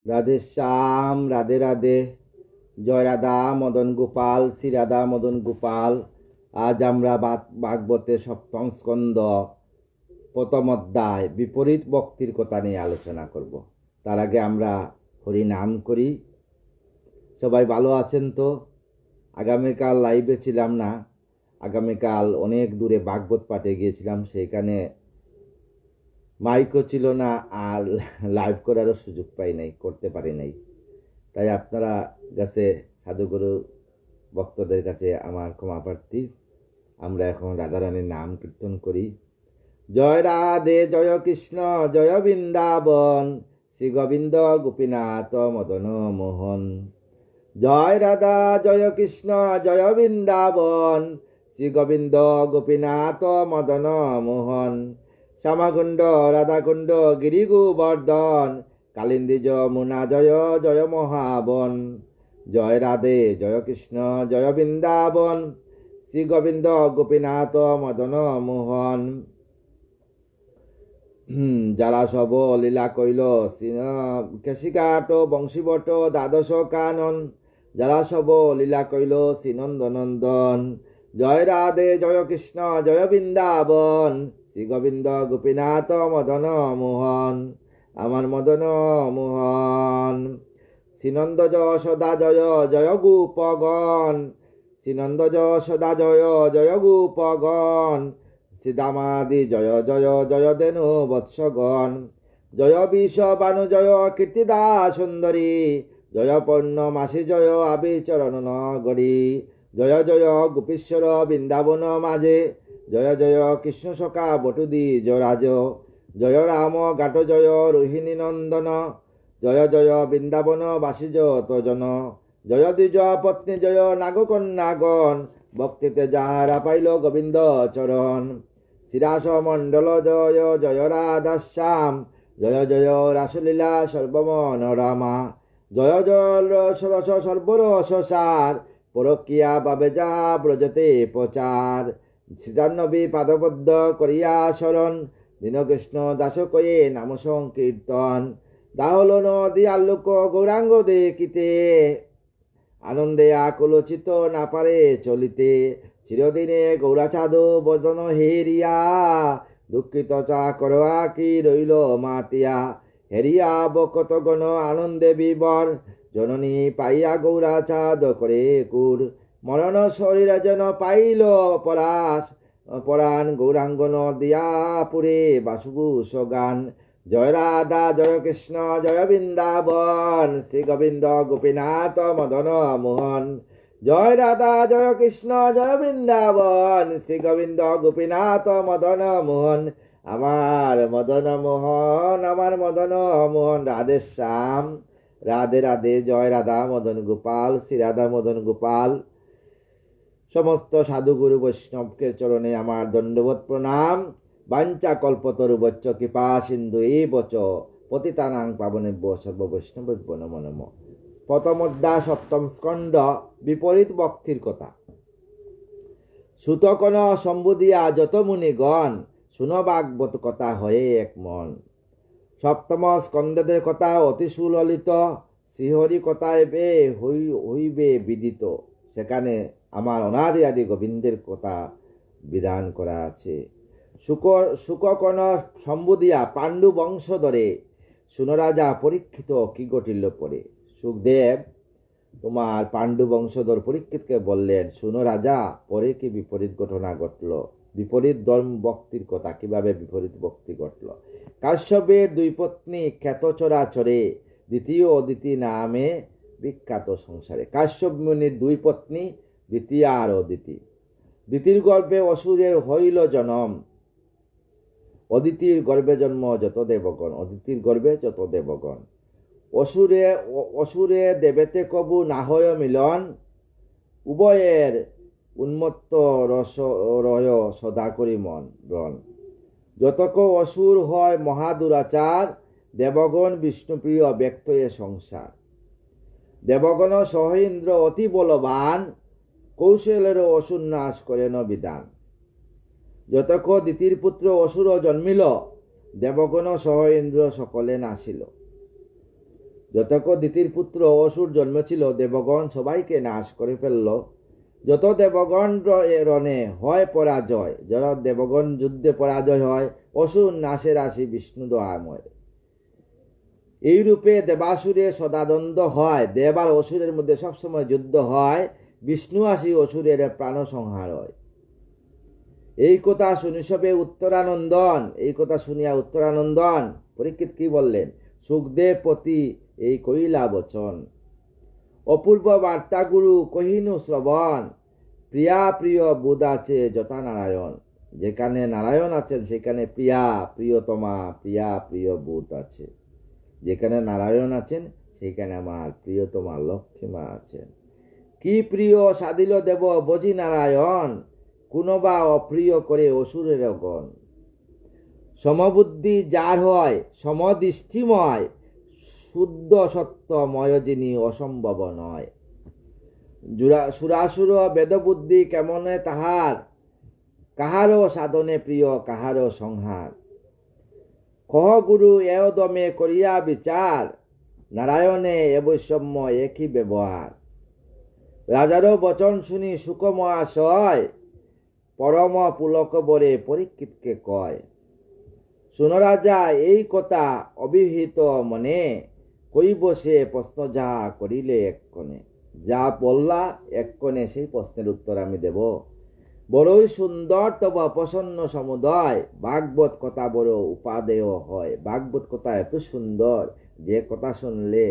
রাধে শ্যাম, রাধে রাধে। জয় রাধা মদন গোপাল, শ্রী রাধা মদন গোপাল। আজ আমরা ভাগবতের সপ্তম স্কন্ধ প্রথম অধ্যায় বিপরীত ভক্তির কথা নিয়ে আলোচনা করব। তার আগে আমরা হরি নাম করি। সবাই ভালো আছেন তো? আগামীকাল লাইভে ছিলাম না। আগামীকাল অনেক দূরে ভাগবত পাঠে গিয়েছিলাম, সেখানে মাইকও ছিল না, আর লাইভ করারও সুযোগ পাই নাই, করতে পারি নাই। তাই আপনারা কাছে, সাধুগুরু ভক্তদের কাছে আমার ক্ষমা প্রার্থী। আমরা এখন রাধারানীর নাম কীর্তন করি। জয় রাধে, জয় কৃষ্ণ, জয় বৃন্দাবন, শ্রী গোবিন্দ গোপীনাথ মদন মোহন। জয় রাধা, জয় কৃষ্ণ, জয় বৃন্দাবন, শ্রী গোবিন্দ গোপীনাথ মদন মোহন। শ্যামাকুণ্ড রাধাকুণ্ড গিরি গোবর্ধন, কালিন্দী যমুনা জয় জয় মহাবন। জয় রাধে, জয় কৃষ্ণ, জয় বৃন্দাবন, শ্রী গোবিন্দ গোপীনাথ মদন মোহন। যারা সব লীলা কইল কেশিকাট বংশীবট দ্বাদশ কানন, যারা সব লীলা কইল শ্রীনন্দনন্দন। জয় রাধে, জয় কৃষ্ণ, জয় বৃন্দাবন, শ্রী গোবিন্দ গোপীনাথ মদন মোহন। আমার মদন মোহন। শ্রীনন্দ যশোদা জয় জয় গোপগণ, শ্রীনন্দ যশোদা জয় জয় গোপগণ। শ্রীদামাদি জয় জয় জয় দেনু বৎসগণ। জয় বিশ্ববানু জয় কীর্তিদা সুন্দরী, জয় পূর্ণমাসি জয় আবিচরণ নগরী। জয় জয় গোপীশ্বর বৃন্দাবন মাঝে, জয় জয় কৃষ্ণ সখা বটুদি জরাজ। জয় রাম গাট জয় রোহিণী নন্দন, জয় জয় বৃন্দাবন বাসী যতজন। জয় দ্বিজ পত্নী জয় নাগকন্যাগণ, ভক্তিতে যাহারা পাইল গোবিন্দ চরণ। শ্রীরাস মণ্ডল জয় জয় রাধা শ্যাম, জয় জয় রাসলীলা সর্বমনোরমা। জয় জয় রস সর্বরস সার, পরকিয়া বাবে যা ব্রজতে প্রচার। শ্রীজাহ্নবী পাদবদ্ধ করিয়া শরণ, দীনকৃষ্ণ দাস কয়ে নাম সংকীর্তন। দাহল নদী আলোক গৌরাঙ্গ দেখিতে, আনন্দে আকুলচিত না পারে চলিতে। চিরদিনে গৌরাচাঁদ বদন হেরিয়া, দুঃখিত চাকর আকি রইল মাতিয়া। হেরিয়া বকত গণ আনন্দে বিবর, জননী পাইয়া গৌরাচাঁদ করে কুর। মরণ শরীরে যেন পাইল পরাশ, পরাণ গৌরাঙ্গ নদিয়া পুরে বাসুগুস গান। জয় রাধা, জয় কৃষ্ণ, জয় বৃন্দাবন, শ্রী গোবিন্দ গোপীনাথ মদন মোহন। জয় রাধা, জয় কৃষ্ণ, জয় বৃন্দাবন, শ্রী গোবিন্দ গোপীনাথ মদন মোহন। আমার মদন মোহন, আমার মদন মোহন। রাধে শ্যাম, রাধে রাধে। জয় রাধা মদন গোপাল, শ্রী রাধা মদন গোপাল। সমস্ত সাধুগুরু বৈষ্ণবকে চরণে আমার দণ্ডবত প্রণাম। বাঞ্চা কল্পতরুবচ্চ কৃপা সিন্ধু বচ পতিতানাং পাবনেভ্যো সর্ববৈষ্ণবেভ্যো নমো নমঃ। প্রথম অধ্যায় সপ্তম স্কন্ধ বিপরীত ভক্তির কথা। সুতকন সম্বুধিয়া যত মুনিগণ, শুনো ভাগবত কথা হয়ে এক মন। সপ্তম স্কন্ধের কথা অতি সুললিত, শ্রীহরি কথায় বে হইবে বিদিত। সেখানে আমার অনাদি আদি গোবিন্দের কথা বিধান করা আছে। শুককন সম্বুধিয়া পাণ্ডু বংশধরে, সুনরাজা পরীক্ষিত কি ঘটিল পরে। সুখদেব তোমার পাণ্ডু বংশধর পরীক্ষিতকে বললেন, শুনো রাজা, পরে কি বিপরীত ঘটনা ঘটল। বিপরীত ধর্ম ভক্তির কথা, কিভাবে বিপরীত ভক্তি ঘটল। কাশ্যপের দুই পত্নী খ্যাত চরাচরে, দ্বিতীয় অদিতি নামে বিখ্যাত সংসারে। কাশ্যপ মুনির দুই পত্নী, দ্বিতীয় আর অদিতি। দ্বিতীর গর্ভে অসুরের হইল জনম, অদিতির গর্ভে জন্ম যত দেবগণ। অদিতির গর্ভে যত দেবগণ। অসুরে দেবেতে কবু না হয় মিলন, উভয়ের উন্মত্ত রস রয় সদা করি মন রণ। যতক অসুর হয় মহাদুরাচার, দেবগণ বিষ্ণুপ্রিয় ব্যক্ত এ সংসার। দেবগণ সহেন্দ্র অতি বলবান, কৌশলের অসুর নাশ করেন বিধান। যতক দ্বিতীয় পুত্র অসুর জন্মিল, দেবগণ সহ ইন্দ্র সকলে নাসিল। যতক দিতির পুত্র অসুর জন্মেছিল, দেবগণ সবাইকে নাশ করে ফেলল। যত দেবগণ রণে হয় পরাজয়, যারা দেবগণ যুদ্ধে পরাজয় হয়, অসুর নাশের আসি বিষ্ণু দয়াময়। এই রূপে দেবাসুরে সদাদ্বন্দ্ব হয়, দেব আর অসুরের মধ্যে সবসময় যুদ্ধ হয়, বিষ্ণু আসি অসুরের প্রাণ সংহার হয়। এই কথা শুনি সবে উত্তরানন্দন, এই কথা শুনিয়া উত্তরানন্দন পরীক্ষিত কি বললেন? সুখদেব পতি এই কইলা বচন, অপূর্ব বার্তা গুরু কহিনু শ্রবণ, প্রিয়া প্রিয় বুধ আছে যথা নারায়ণ। যেখানে নারায়ণ আছেন সেখানে প্রিয়া প্রিয়তমা প্রিয়া প্রিয় বুধ আছে। যেখানে নারায়ণ আছেন সেখানে আমার প্রিয়তমা লক্ষ্মী মা আছেন। কি প্রিয় সাধিল দেব বজি নারায়ণ, কোনবা অপ্রিয় করে অসুরের গণ। সমবুদ্ধি যার হয়, সমদৃষ্টিময়, শুদ্ধ সত্যময় যিনি অসম্ভব নয়। সুরাসুর বেদবুদ্ধি কেমনে তাহার, কাহারও সাধনে প্রিয় কাহারও সংহার। কহ গুরু এও দমে করিয়া বিচার, নারায়ণে এ বৈষম্য একই ব্যবহার। রাজারও বচন শুনি সুখ মহাশয়, পরম পুলক বরে পরীক্ষিতকে কয়। শুন রাজা এই কথা অবিহিত মনে, কইব সে প্রশ্ন যা করিলে এক্ষণে। যা বললা এক্ষণে সেই প্রশ্নের উত্তর আমি দেব। বড়ই সুন্দর তব প্রসন্ন সমুদয়, ভাগবত কথা বড় উপাদেয় হয়। ভাগবত কথা এত সুন্দর যে কথা শুনলে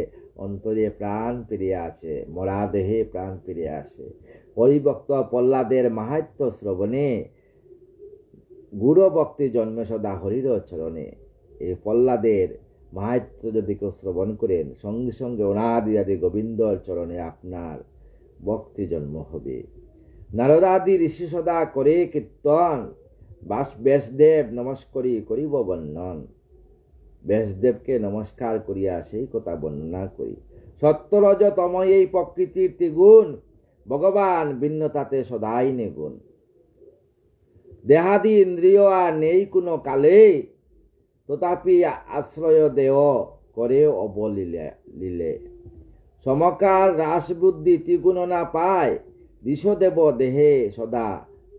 অন্তরে প্রাণ ফিরে আসে, মরা দেহে প্রাণ ফিরে আসে। হরিভক্ত প্রহ্লাদের মাহাত্ম্য শ্রবণে, গুরু ভক্তি জন্মে সদা হরির চরণে। এই প্রহ্লাদের মাহাত্ম্য যদি কেউ শ্রবণ করেন, সঙ্গে সঙ্গে অনাদি আদি গোবিন্দর চরণে আপনার ভক্তি জন্ম হবে। নারদাদি ঋষি সদা করে কীর্তন, ব্যাসদেব নমস্করি করিব বর্ণন। ব্যাসদেবকে নমস্কার করিয়া সেই কথা বর্ণনা করি। সত্যরজ তম এই প্রকৃতির ত্রিগুণ, ভগবান ভিন্নতাতে সদাই নিগুণ। দেহাদি ইন্দ্রিয় আর নেই কোনো কালে, তথাপি আশ্রয় দেয় করে অবলীলে। সমকাল রাস বুদ্ধি ত্রিগুণ না পায়, ঋষদেব দেহে সদা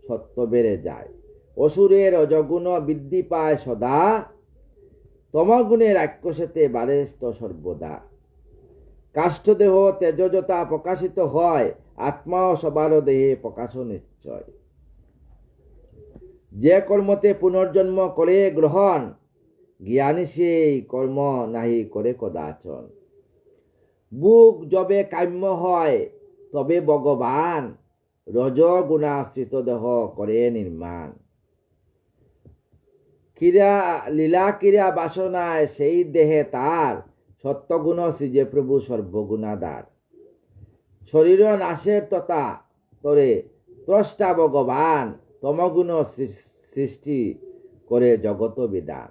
সত্য বেড়ে যায়। অসুরের রজগুণ বৃদ্ধি পায় সদা, তমগুণের রাক্ষসেতে বারেস্ত সর্বদা। কাষ্ঠদেহ তেজযথা প্রকাশিত হয়, আত্মাও সবার দেহে প্রকাশ নিশ্চয়। যে কর্মতে পুনর্জন্ম করে গ্রহণ, জ্ঞানী সেই কর্ম নাহি করে কদাচন। বুক যবে কাম্য হয় তবে ভগবান, রজগুণাশ্রিত দেহ করে নির্মাণ। লীলা ক্রীড়া বাসনায় সেই দেহে তার, সত্যগুণ সৃজে প্রভু সর্বগুণাদার। শরীর নাশের তথা তরে ত্রষ্টা ভগবান, তমগুণ সৃষ্টি করে জগত বিধান।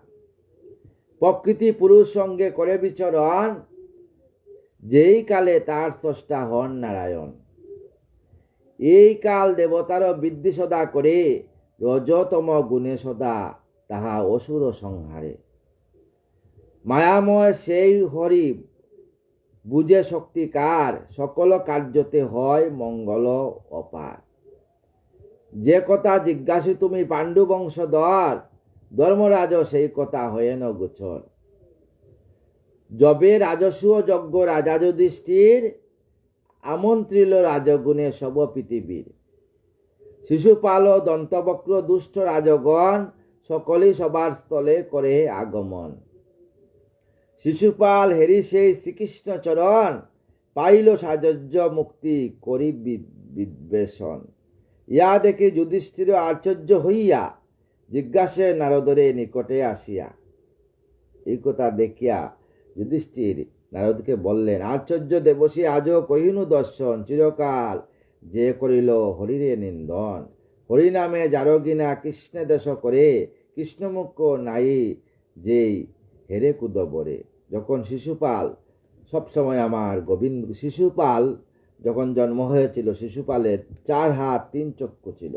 প্রকৃতি পুরুষ সঙ্গে করে বিচরণ, যেই কালে তার স্রষ্টা হন নারায়ণ। এই কাল দেবতার বৃদ্ধি সদা করে, রজতম গুণে সদা তাহা অসুর সংহারে। মায়াময় সেই হরি বুঝে শক্তিকার, সকল কার্যতে হয় মঙ্গল অপার। যে কথা জিজ্ঞাসু তুমি পাণ্ডু বংশধর, ধর্মরাজ সেই কথা হয়ে ন গোচর। যবে রাজস্ব যজ্ঞ রাজা যুধিষ্ঠির, আমন্ত্রিল রাজগুণে সব পৃথিবীর। শিশুপাল ও দন্তবক্র দুষ্ট রাজগণ, সকলেই সবার স্থলে করে আগমন। শিশুপাল হেরি সেই শ্রীকৃষ্ণ চরণ, পাইল সাজজ্য মুক্তি করি বিদ্বেষণ। ইয়া দেখে যুধিষ্ঠির আশ্চর্য হইয়া, জিজ্ঞাসে নারদরে নিকটে আসিয়া। এই কথা দেখিয়া যুধিষ্ঠির নারদকে বললেন, আশ্চর্য দেবশী আজও কহিনু দর্শন, চিরকাল যে করিল হরিরে নিন্দন। হরিনামে যারগিনা কৃষ্ণে দেশ করে, কৃষ্ণমুখ নাই যেই হেরে কুদবরে। যখন শিশুপাল, সবসময় আমার গোবিন্দ, শিশুপাল যখন জন্ম হয়েছিল, শিশুপালের 4 হাত 3 চক্ষু ছিল।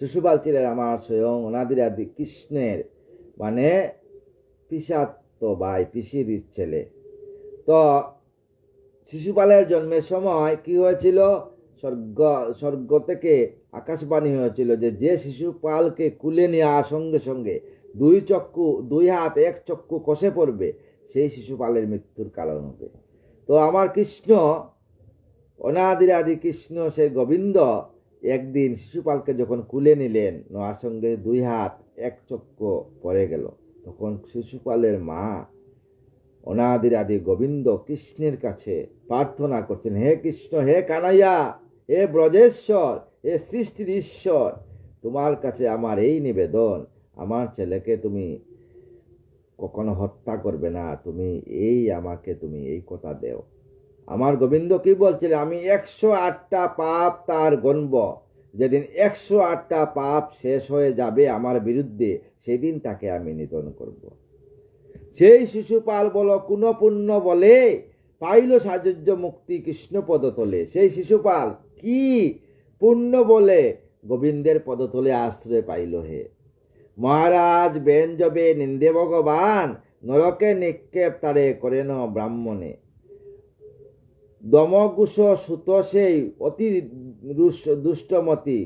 শিশুপাল ছিলেন আমার স্বয়ং অনাদিরাদি কৃষ্ণের, মানে পিসাত্ত ভাই, পিসির ছেলে। তো শিশুপালের জন্মের সময় কি হয়েছিল? স্বর্গ থেকে আকাশবাণী হয়েছিল যে শিশুপালকে কুলে নেওয়ার সঙ্গে সঙ্গে দুই হাত এক চক্ষু কষে পড়বে, সেই শিশুপালের মৃত্যুর কারণ হবে। তো আমার কৃষ্ণ, অনাদিরাদি কৃষ্ণ, সেই গোবিন্দ একদিন শিশুপালকে যখন কুলে নিলেন, নেওয়ার সঙ্গে দুই হাত এক চক্ষু পড়ে গেল, তখন শিশুপালের মা অনাদিরাদি গোবিন্দ কৃষ্ণের কাছে প্রার্থনা করছেন, হে কৃষ্ণ, হে কানাইয়া, হে ব্রজেশ্বর, হে সৃষ্টির ঈশ্বর, তোমার কাছে আমার এই নিবেদন, আমার ছেলেকে তুমি কখনো হত্যা করবে না, আমাকে তুমি এই কথা দেও। আমার গোবিন্দ কি বলছিল? আমি 108টা পাপ তার গণব, যেদিন 108টা পাপ শেষ হয়ে যাবে আমার বিরুদ্ধে, সেদিন তাকে আমি নিধন করব। সেই শিশুপাল বলো কোন পুণ্য বলে পাইল সাজুজ্য মুক্তি কৃষ্ণ পদতলে। সেই শিশুপাল কি পুণ্য বলে গোবিন্দের পদতলে আশ্রয় পাইল? হে মহারাজ, বেন যবে নিন্দে ভগবান, নরকে নিক্ষেপ তারে করেন ব্রাহ্মণে। দমকুশ সুত সেই অতি দুষ্টমতি,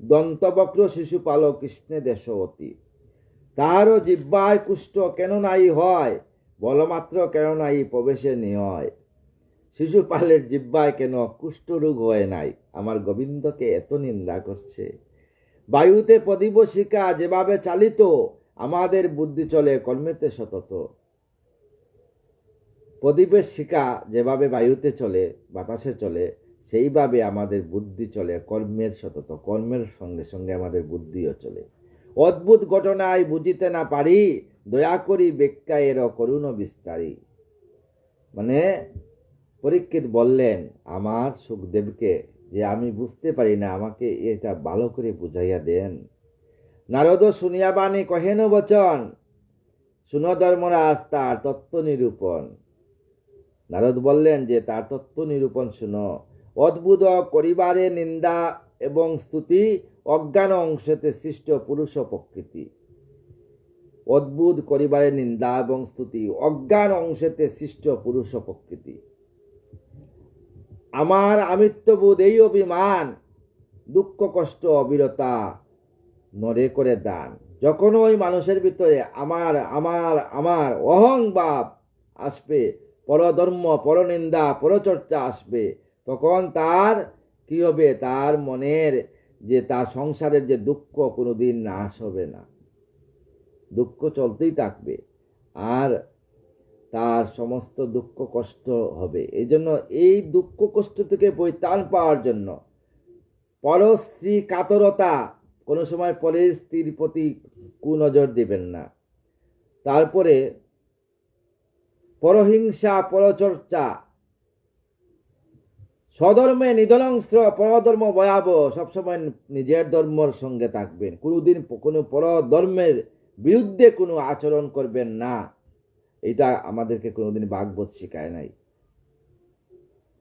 দন্তবক্র শিশুপাল কৃষ্ণে দেশবতী। তাহারও জিহ্বায় কুষ্ঠ কেন নাই হয়, বলমাত্র কেন নাই প্রবেশে নিয়। শিশুপালের জিহ্বায় কেন কুষ্ঠ রোগ হয় নাই? আমার গোবিন্দকে এত নিন্দা করছে। বায়ুতে প্রদীপ শিখা যেভাবে চালিত, আমাদের বুদ্ধি চলে কর্মেতে সতত। প্রদীপের শিখা যেভাবে বায়ুতে চলে, বাতাসে চলে, সেইভাবে আমাদের বুদ্ধি চলে কর্মের সতত। কর্মের সঙ্গে সঙ্গে আমাদের বুদ্ধিও চলে। অদ্ভুত ঘটনায় বুঝিতে না পারি, দয়া করি ব্যাখ্যা এর করুণ বিস্তারী। মানে পরীক্ষিত বললেন আমার সুখদেবকে যে আমি বুঝতে পারি না, আমাকে এটা ভালো করে বুঝাইয়া দেন। নারদ শুনিয়া বাণী কহেন বচন, শুনো ধর্মরাজ তার তত্ত্ব নিরূপণ। নারদ বললেন যে তার তত্ত্ব নিরূপণ শুনো। অদ্ভুত করিবারে নিন্দা এবং স্তুতি, অজ্ঞান অংশতে সৃষ্ট পুরুষ প্রকৃতি। অদ্ভুত করিবারে নিন্দা এবং স্তুতি, অজ্ঞান অংশতে সৃষ্ট পুরুষ প্রকৃতি। আমার আমিত্ববোধ এই অভিমান, দুঃখ কষ্ট অবিরতা নরে করে দান। যখন ওই মানুষের ভিতরে আমার আমার আমার অহং ভাব আসবে, পরধর্ম, পরনিন্দা, পরচর্চা আসবে, তখন তার কি হবে? তার মনের যে তার সংসারের যে দুঃখ কোনোদিন নাশ হবে না, দুঃখ চলতেই থাকবে, আর তার সমস্ত দুঃখ কষ্ট হবে। এই জন্য এই দুঃখ কষ্ট থেকে পরিত্রাণ পাওয়ার জন্য পরস্ত্রী কাতরতা, কোনো সময় পরের স্ত্রীর প্রতি কুনজর দিবেন না। তারপরে পরহিংসা, পরচর্চা, স্বধর্মে নিধনংস্ত্র, পরধর্ম ভয়াবহ। সবসময় নিজের ধর্মের সঙ্গে থাকবেন, কোনোদিন কোনো পরধর্মের বিরুদ্ধে কোনো আচরণ করবেন না। এটা আমাদেরকে কোনোদিন ভাগবত শিখায় নাই।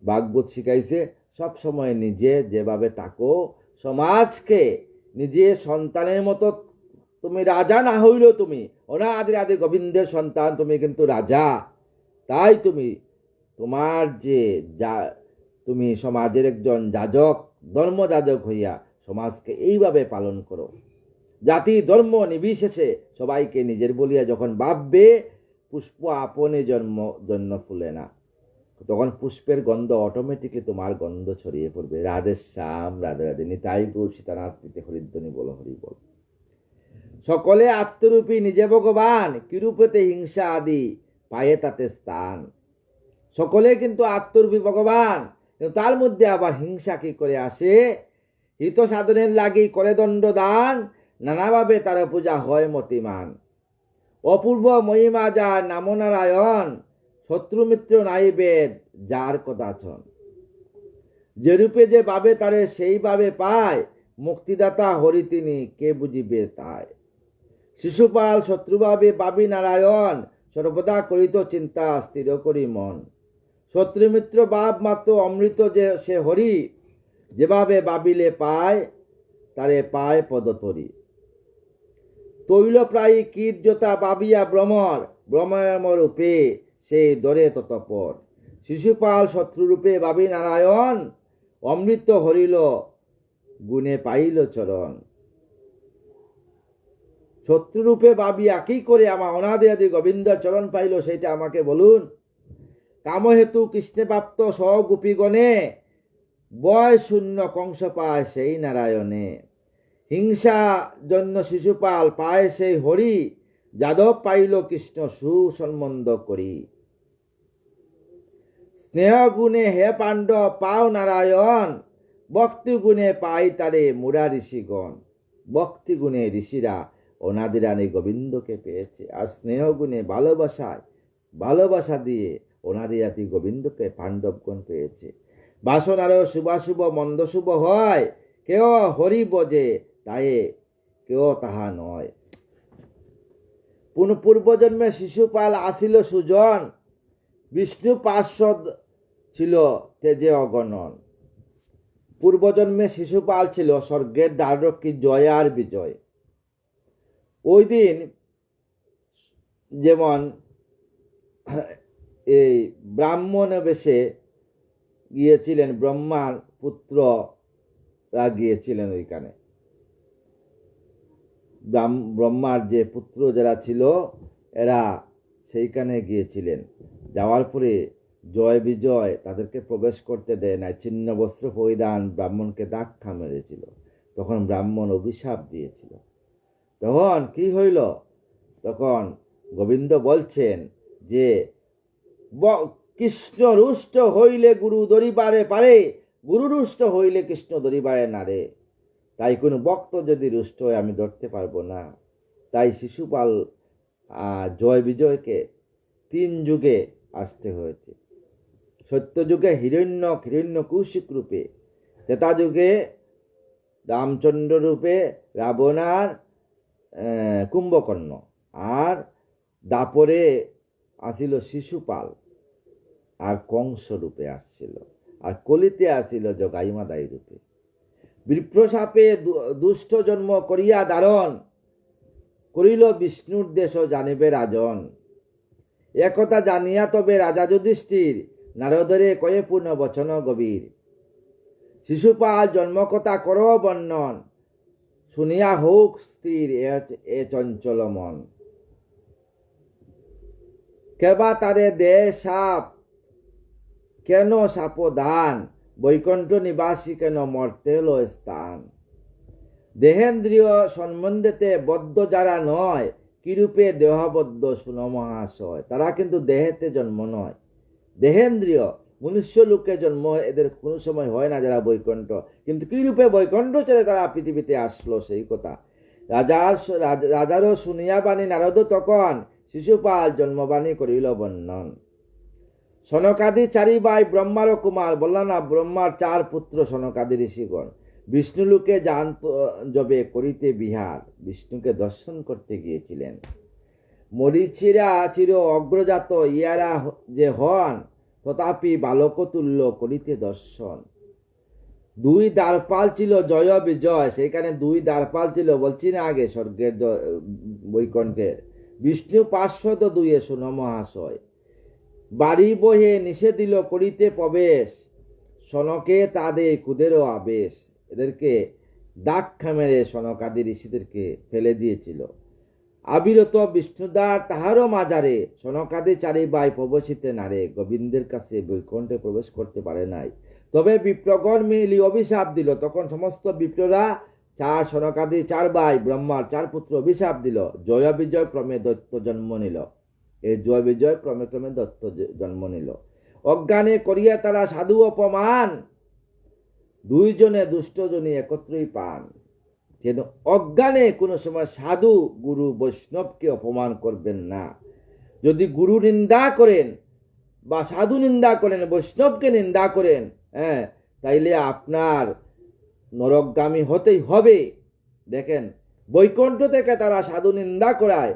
ভাগবত শিখাইছে সবসময় নিজে যেভাবে থাকো, সমাজকে নিজে সন্তানের মতো। তুমি রাজা না হইলেও তুমি অনাদি গোবিন্দের সন্তান, তুমি কিন্তু রাজা। তাই তুমি তোমার যে তুমি সমাজের একজন যাজক, ধর্মযাজক হইয়া সমাজকে এইভাবে পালন করো। জাতি ধর্ম নির্বিশেষে সবাইকে নিজের বলিয়া যখন ভাববে, পুষ্প আপনে জন্য ফুলে না, তখন পুষ্পের গন্ধ অটোমেটিকলি তোমার গন্ধ ছড়িয়ে পড়বে। রাধে শ্যাম, রাধে রাধে, নিতাই গৌর সীতানাথ প্রীতি হরিধ্বনি বল, হরি বল। সকলে আত্মরূপী নিজে ভগবান, কিরূপেতে হিংসা আদি পায়ে তাতে স্থান। সকলে কিন্তু আত্মরূপী ভগবান, কিন্তু তার মধ্যে আবার হিংসা কি করে আসে? হিত সাধনের লাগি করে দণ্ড দান, নানাভাবে তার পূজা হয় মতিমান। অপূর্ব মহিমা যার নাম নারায়ণ, শত্রু মিত্র নাই বেদ যার কথাচন। যেরূপে যে ভাবে তারে সেইভাবে পায়, মুক্তিদাতা হরি তিনি কে বুঝিবে তাই। শিশুপাল শত্রুভাবে ভাবি নারায়ণ, সর্বদা করিত চিন্তা স্থির করি মন। শত্রুমিত্র ভাব মাত্র অমৃত যে সে হরি, যেভাবে ভাবিলে পায় তারে পায় পদতরি। তৈল প্রায়ী কীট জোতা ভাবিয়া ভ্রমর, ভ্রমরূপে সেই দরে ততপর। শিশুপাল শত্রুরূপে ভাবি নারায়ণ, অমৃত হরিল গুণে পাইল চরণ। শত্রুরূপে ভাবিয়া কি করে আমার অনাদি আদি গোবিন্দের চরণ পাইল সেটা আমাকে বলুন। কামহেতু কৃষ্ণে প্রাপ্ত স্বগোপীগণে, বয় শূন্য কংস পায় সেই নারায়ণে। হিংসা জন্য শিশুপাল পায় সেই হরি, যাদব পাইল কৃষ্ণ সুসম্বন্ধ করি। স্নেহ গুণে হে পাণ্ডব পাও নারায়ণ, ভক্তি গুণে পাই তারে মুরা ঋষিগণ। ভক্তি গুণে ঋষিরা অনাদিরানী গোবিন্দকে পেয়েছে, আর স্নেহ গুণে ভালোবাসা দিয়ে অনাদিরাতি গোবিন্দকে পাণ্ডবগণ পেয়েছে। বাসনারও শুভাশুভ মন্দ শুভ হয়, কেউ হরি বোঝে তাই কেউ তাহা নয়। পূর্বজন্মে শিশুপাল আসিল সুজন, বিষ্ণু পার্ষদ ছিল তেজে অগণন। পূর্বজন্মে শিশুপাল ছিল স্বর্গের দ্বাররক্ষী জয় আর বিজয়। ওই দিন যেমন এই ব্রাহ্মণ বেশে গিয়েছিলেন, ব্রহ্মার পুত্ররা গিয়েছিলেন ওইখানে। ব্রহ্মার যে পুত্র যারা ছিল এরা সেইখানে গিয়েছিলেন। যাওয়ার পরে জয় বিজয় তাদেরকে প্রবেশ করতে দেয় না, ছিন্ন বস্ত্র পরিধান ব্রাহ্মণকে ধাক্কা মেরেছিল। তখন ব্রাহ্মণ অভিশাপ দিয়েছিল। তখন কি হইল, তখন গোবিন্দ বলছেন যে কৃষ্ণ রুষ্ট হইলে গুরু ধরিবারে পারে, গুরু রুষ্ট হইলে কৃষ্ণ ধরিবারে না রে। তাই কোনো ভক্ত যদি রুষ্ট হয় আমি ধরতে পারবো না। তাই শিশুপাল জয় বিজয়কে 3 যুগে আসতে হয়েছে। সত্য যুগে হিরণ্য কৌশিক রূপে, ত্রেতা যুগে রামচন্দ্র রূপে রাবণার কুম্ভকর্ণ, আর দাপরে আসিল শিশুপাল আর কংস রূপে আসছিল, আর কলিতে আসিল জগাইমাদাই রূপে। বিপ্রসাপে দুষ্ট জন্ম করিয়া দারণ, করিল বিষ্ণুর দেশ জানিবে রাজন। একথা জানিয়া তবে রাজা যুধিষ্ঠির, নারদরে কয়ে পূর্ণ বচন গভীর। শিশুপাল জন্মকথা কর বর্ণন, শুনিয়া হোক স্থির এ চঞ্চল মন। কেবা তারে দে সাপ, কেন সাপদান, বৈকুণ্ঠ নিবাসী কেন মর্তে লয় স্থান। দেহেন্দ্রীয় সম্বন্ধেতে বদ্ধ যারা নয়, কিরূপে দেহবদ্ধ শুন মহাশয়। তারা কিন্তু দেহেতে জন্ম নয়, দেহেন্দ্রীয় মনুষ্য লোকে জন্ম এদের কোনো সময় হয় না যারা বৈকুণ্ঠ। কিন্তু কিরূপে বৈকুণ্ঠ ছেড়ে তারা পৃথিবীতে আসলো সেই কথা রাজারও শুনিয়া বাণী নারদ তখন, শিশুপাল জন্মবাণী করিল বর্ণন। সনকাদি 4 ভাই ব্রহ্মার কুমার, বললাম না ব্রহ্মার 4 পুত্র সনকাদি ঋষিগণ। বিষ্ণুলোকে জানত যবে করিতে বিহার, বিষ্ণুকে দর্শন করতে গিয়েছিলেন। মরিচিরা চির অগ্রজাত ইয়ারা যে হন, তথাপি বালক তুল্য করিতে দর্শন। 2 দ্বারপাল ছিল জয় বিজয়, সেখানে 2 দ্বারপাল ছিল বলছি না আগে স্বর্গের বৈকুণ্ঠের। বিষ্ণু পার্শ্বদ 2 শুন মহাশয়। বাড়ি বহে নিষে দিল করিতে প্রবেশ, সনকে তাদের কুদেরও আবেশ। এদেরকে ধাক্কা মেরে সনকাদি ঋষিদেরকে ফেলে দিয়েছিল। আবিরত বিষ্ণুদ্বার তাহারও মাজারে, সনকাদি 4 ভাই প্রবেশিতে নারে। গোবিন্দের কাছে বৈকুণ্ঠে প্রবেশ করতে পারে নাই। তবে বিপ্রগণ মিলি অভিশাপ দিল। তখন সমস্ত বিপ্ররা 4 সনকাদি 4 ভাই ব্রহ্মার 4 পুত্র অভিশাপ দিল। জয় বিজয় ক্রমে দৈত্য জন্ম নিল। এই জয় বিজয় ক্রমে ক্রমে দত্ত জন্ম নিল। অজ্ঞানে করিয়া তারা সাধু অপমান, 2 জনে দুষ্টজনী একত্রই পান। যেন অজ্ঞানে কোনো সময় সাধু গুরু বৈষ্ণবকে অপমান করবেন না। যদি গুরু নিন্দা করেন বা সাধু নিন্দা করেন, বৈষ্ণবকে নিন্দা করেন, তাইলে আপনার নরকগামী হতেই হবে। দেখেন বৈকুণ্ঠ থেকে তারা সাধু নিন্দা করায়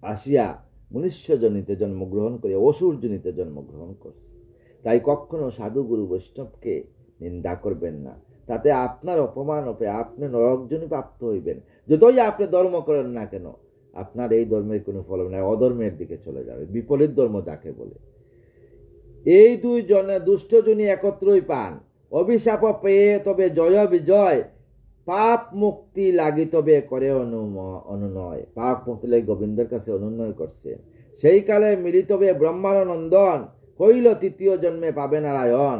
আসিয়া মনুষ্যজনিতে জন্মগ্রহণ করে অসুর জনিতে জন্মগ্রহণ করছে। তাই কখনো সাধু গুরু বৈষ্ণবকে নিন্দা করবেন না, তাতে আপনার অপমান হবে, আপনি নরকজনী প্রাপ্ত হইবেন। যতই আপনি ধর্ম করেন না কেন, আপনার এই ধর্মের কোনো ফল নাই, অধর্মের দিকে চলে যাবে। বিপরীত ধর্ম যাকে বলে। এই দুই জনে দুষ্টজনী একত্রই পান। অভিশাপ পেয়ে তবে জয় বিজয়, পাপ মুক্তি লাগি তবে করে অনুনয়। পাপ মুক্তি লাগি গোবিন্দের কাছে অনুনয় করছে। সেই কালে মিলিত হবে ব্রহ্মানন্দন, কইল তৃতীয় জন্মে পাবে নারায়ণ।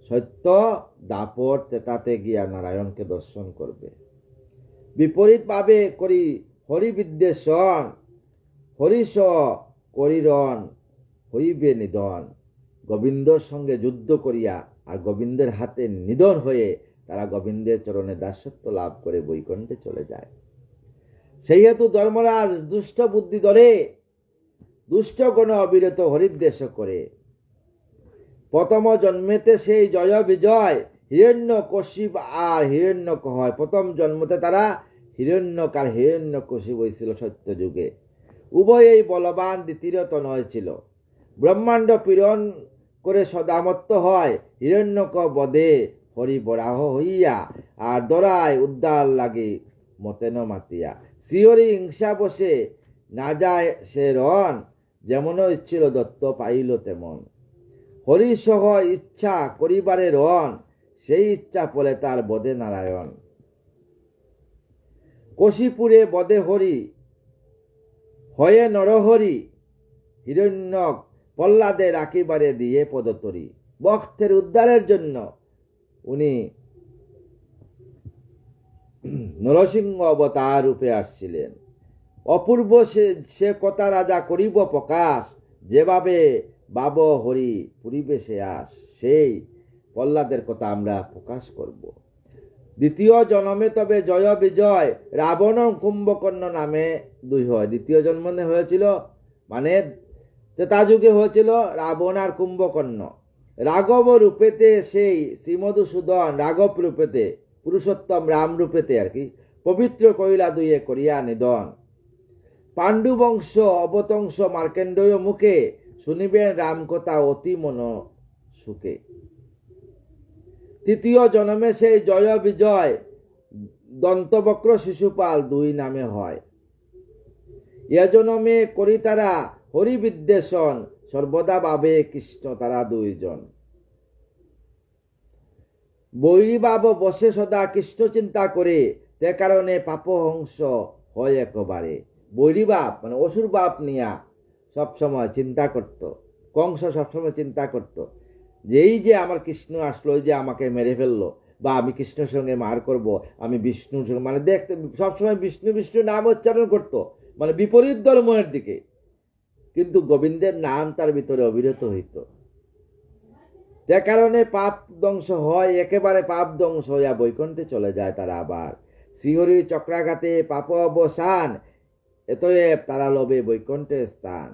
সত্য দাপট তেতাতে গিয়া নারায়ণকে দর্শন করবে। বিপরীত ভাবে করি হরিবিদ্বেষণ, হরিষ করিরণ হইবে নিধন। গোবিন্দর সঙ্গে যুদ্ধ করিয়া আর গোবিন্দের হাতে নিধন হয়ে তারা গোবিন্দের চরণে দাসত্ব লাভ করে বৈকুণ্ঠে চলে যায়। সেই হেতু ধর্মরাজ দুষ্ট বুদ্ধি দলে দুষ্টগণ অবিরত হরিদ্বেষ করে। প্রথম জন্মেতে সেই জয় বিজয় হিরণ্য কশিপ আর হিরণ্যক হয়। প্রথম জন্মতে তারা হিরণ্যক আর হিরণ্যকশিপ হয়েছিল সত্য যুগে। উভয়েই বলবান, দ্বিতীয় তনয় ছিল। ব্রহ্মাণ্ড পীড়ন করে সদামত্ত হয়, হিরণ্যক বদে হরি বরাহ হইয়া, আর দরায় উদ্ধার লাগে মতেন মাতিয়া। শ্রীহরি হিংসা বসে না যায় সে রণ, যেমন ইচ্ছিল দত্ত পাইল তেমন। হরিসহ ইচ্ছা করিবারে রণ, সেই ইচ্ছা ফলে তার বদে নারায়ণ। কশিপুরে বদে হরি হয়ে নরহরি, হিরণ্যক প্রহ্লাদে রাখিবারে দিয়ে পদতরি। ভক্তের উদ্ধারের জন্য উনি নরসিংহ অবতার রূপে আসছিলেন। অপূর্ব সে কথা রাজা করিব প্রকাশ, যেভাবে বাব হরি পরিবেশে আস। সেই প্রহ্লাদের কথা আমরা প্রকাশ করব। দ্বিতীয় জন্মে তবে জয় বিজয়, রাবণ কুম্ভকর্ণ নামে দুই হয়। দ্বিতীয় জন্মে হয়েছিল মানে ত্রেতা যুগে হয়েছিল রাবণ আর কুম্ভকর্ণ। রাঘব রূপেতে সেই শ্রীমধুসূদন, রাঘব রূপেতে পুরুষোত্তম রাম রূপেতে আর কি পবিত্র কইলা দুয়ে করিয়া নিধন। পাণ্ডু বংশ অবতংশ মার্কেন্ডয় মুখে, শুনিবেন রাম কথা অতি মন সুখে। তৃতীয় জন্মে সেই জয় বিজয়, দন্তবক্র শিশুপাল দুই নামে হয়। এ জন্মে করি তারা হরিবিদ্বেষণ, সর্বদা ভাবে কৃষ্ণ তারা দুইজন। বৈরী ভাব বসে সদা কৃষ্ণ চিন্তা করে, তে কারণে পাপহংস হয় একবারে। বৈরী ভাব মানে অসুর ভাব নিয়া সবসময় চিন্তা করত। কংস সবসময় চিন্তা করত যে এই যে আমার কৃষ্ণ আসলো, যে আমাকে মেরে ফেললো, বা আমি কৃষ্ণের সঙ্গে মার করব, আমি বিষ্ণুর সঙ্গে মানে দেখতে সবসময় বিষ্ণু বিষ্ণু নাম উচ্চারণ করত, মানে বিপরীত ধর্মের দিকে। কিন্তু গোবিন্দের নাম তার ভিতরে অবিরত হইত। যে কারণে পাপ ধ্বংস হয়, একেবারে পাপ ধ্বংস হইয়া বৈকুণ্ঠে চলে যায় তারা। আবার শ্রীহরির চক্রাঘাতে পাপ অবসান, এতএব তারা লবে বৈকুণ্ঠে স্থান।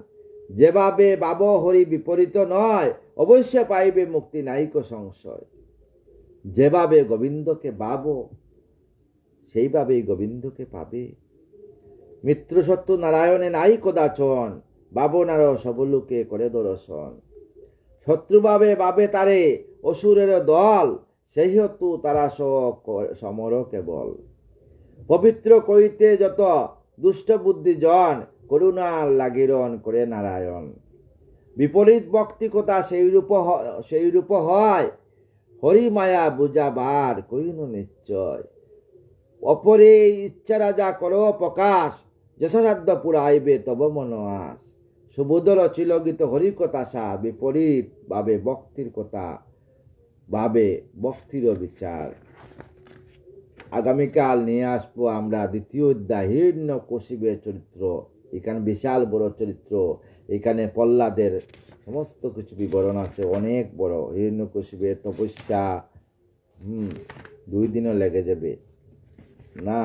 যেভাবে বাব হরি বিপরীত নয়, অবশ্য পাইবে মুক্তি নাইক সংশয়। যেভাবে গোবিন্দকে ভাব, সেইভাবেই গোবিন্দকে পাবে। মিত্র শত্রু নারায়ণে নাই কদাচন, ভাবনার সবলোকে করে দর্শন। শত্রুভাবে ভাবে তারে অসুরের দল, সেই হেতু তারা সমর কেবল। পবিত্র কইতে যত দুষ্ট বুদ্ধি জন, করুণার লাগিরণ করে নারায়ণ। বিপরীত ভক্তি কথা সেই রূপ হয়, হরি মায়া বুঝাবার কইন নিশ্চয়। অপরে ইচ্ছা রাজা কর প্রকাশ, যথাসাধ্য পুরাইবে তব মন আস। সুবোধর ছিল গীত হরিকথা সা, বিপরীত ভাবে ভক্তির কথা ভাবে ভক্তির বিচার। আগামীকাল নিয়ে আসবো আমরা দ্বিতীয় অধ্যায় হিরণ্যকশিপের চরিত্র। এখানে বিশাল বড় চরিত্র, এখানে প্রহ্লাদের সমস্ত কিছু বিবরণ আছে, অনেক বড়। হিরণ্যকশিপের তপস্যা 2 দিনও লেগে যাবে না,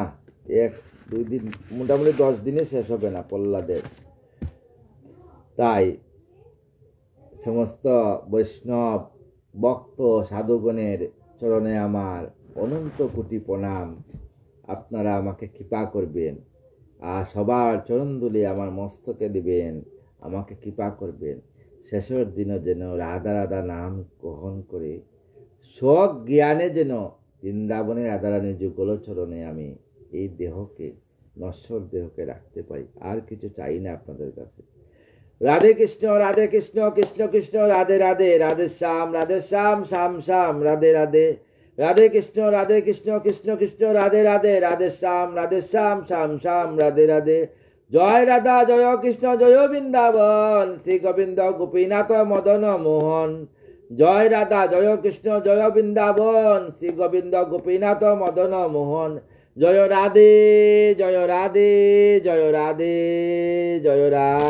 1-2 দিন, মোটামুটি 10 দিনে শেষ হবে না প্রহ্লাদের। তাই সমস্ত বৈষ্ণব ভক্ত সাধুগণের চরণে আমার অনন্ত কোটি প্রণাম। আপনারা আমাকে কৃপা করবেন, আর সবার চরণধুলি আমার মস্তকে দিবেন, আমাকে কৃপা করবেন। শেষের দিনও যেন রাধা রাধা নাম গ্রহণ করে স্বজ্ঞানে যেন বৃন্দাবনের রাধারানী যুগল চরণে আমি এই দেহকে, নশ্বর দেহকে রাখতে পারি। আর কিছু চাই না আপনাদের কাছে। রাধে কৃষ্ণ কৃষ্ণ কৃষ্ণ রাধে রাধে, রাধে শ্যাম শ্যাম শ্যাম রাধে রাধে, রাধে কৃষ্ণ কৃষ্ণ কৃষ্ণ রাধে রাধে, রাধে শ্যাম শ্যাম শ্যাম রাধে রাধে। জয় রাধা জয় কৃষ্ণ জয় বৃন্দাবন, শ্রী গোবিন্দ গোপীনাথ মদন মোহন। জয় রাধা জয় কৃষ্ণ জয় বৃন্দাবন, শ্রী গোবিন্দ গোপীনাথ মদন মোহন। জয় রাধে জয় রাধে জয় রাধে জয় রাধে।